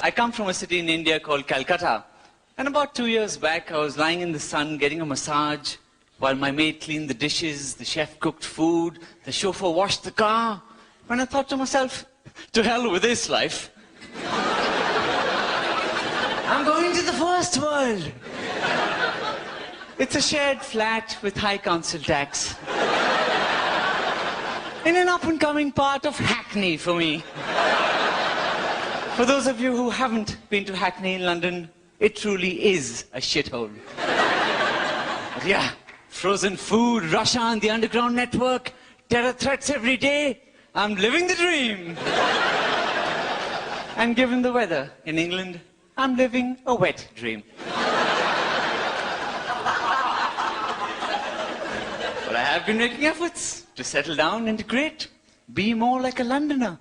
I come from a city in India called Calcutta. And about 2 years back, I was lying in the sun getting a massage while my maid cleaned the dishes, the chef cooked food, the chauffeur washed the car. When I thought to myself, to hell with this life. I'm going to the first world. It's a shared flat with high council tax. In an up-and-coming part of Hackney for me. For those of you who haven't been to Hackney in London, it truly is a shithole. But yeah, frozen food, Russia and the underground network, terror threats every day. I'm living the dream. And given the weather in England, I'm living a wet dream. But I have been making efforts to settle down, integrate, be more like a Londoner.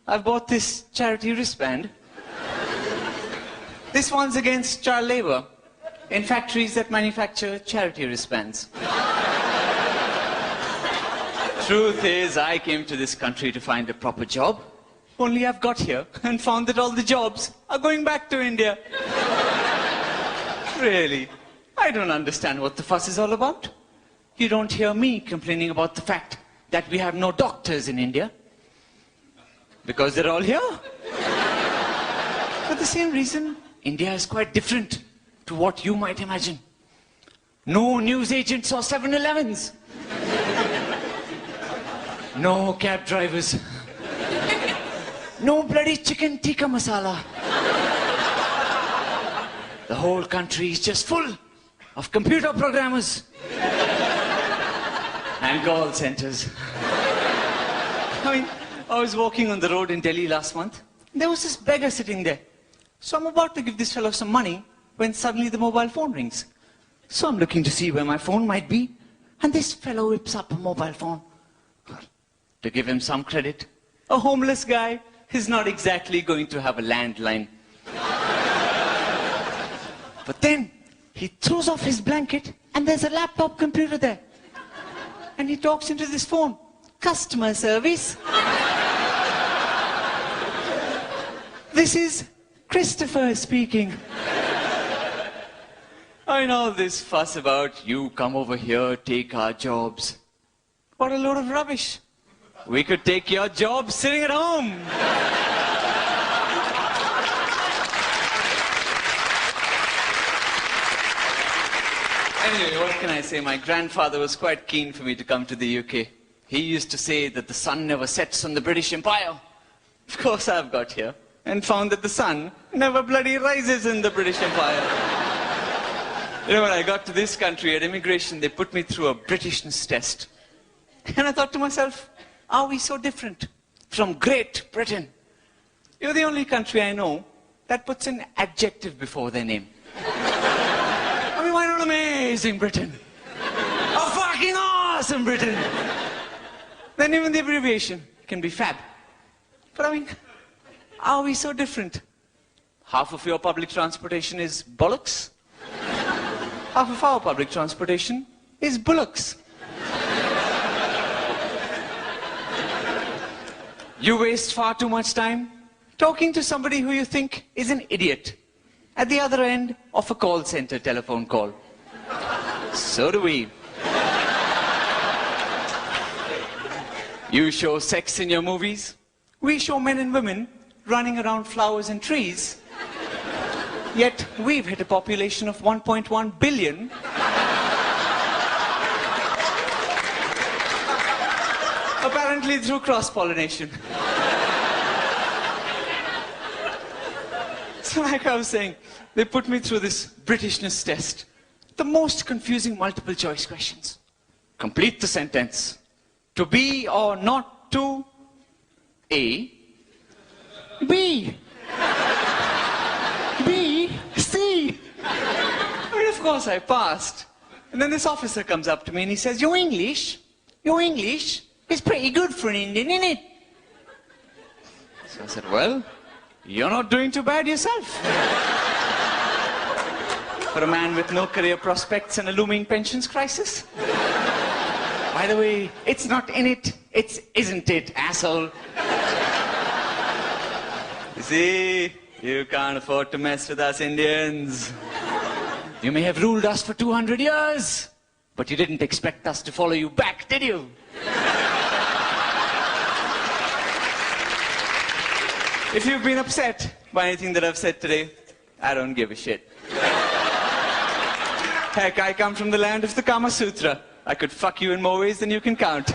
I've bought this charity wristband. This one's against child labor in factories that manufacture charity wristbands. Truth is, I came to this country to find a proper job. Only I've got here and found that all the jobs are going back to India. Really, I don't understand what the fuss is all about. You don't hear me complaining about the fact that we have no doctors in India. Because they're all here. For the same reason, India is quite different to what you might imagine. No newsagents or 7-Elevens. No cab drivers. No bloody chicken tikka masala. The whole country is just full of computer programmers and call centers. I was walking on the road in Delhi last month. There was this beggar sitting there. So I'm about to give this fellow some money when suddenly the mobile phone rings. So I'm looking to see where my phone might be. And this fellow whips up a mobile phone. To give him some credit, a homeless guy is not exactly going to have a landline. But then he throws off his blanket and there's a laptop computer there. And he talks into this phone. Customer service. This is Christopher speaking. I know this fuss about you come over here, take our jobs. What a load of rubbish. We could take your job sitting at home. Anyway, what can I say? My grandfather was quite keen for me to come to the UK. He used to say that the sun never sets on the British Empire. Of course I've got here and found that the sun never bloody rises in the British Empire. You know, when I got to this country at immigration, they put me through a Britishness test. And I thought to myself, are we so different from Great Britain? You're the only country I know that puts an adjective before their name. I mean, why not amazing Britain? A fucking awesome Britain! Then even the abbreviation can be fab. But I mean, are we so different? Half of your public transportation is bollocks. Half of our public transportation is bullocks. You waste far too much time talking to somebody who you think is an idiot at the other end of a call center telephone call. So do we. You show sex in your movies. We show men and women running around flowers and trees. Yet we've hit a population of 1.1 billion. Apparently through cross-pollination. So like I was saying, they put me through this Britishness test. The most confusing multiple choice questions. Complete the sentence. To be or not to A. B. B. C. I mean, of course I passed. And then this officer comes up to me and he says, Your English is pretty good for an Indian, isn't it? So I said, well, you're not doing too bad yourself. For a man with no career prospects and a looming pensions crisis. By the way, it's not in it, it's isn't it, asshole. You see, You can't afford to mess with us Indians. You may have ruled us for 200 years, but you didn't expect us to follow you back, did you? If you've been upset by anything that I've said today, I don't give a shit. Heck, I come from the land of the Kama Sutra. I could fuck you in more ways than you can count.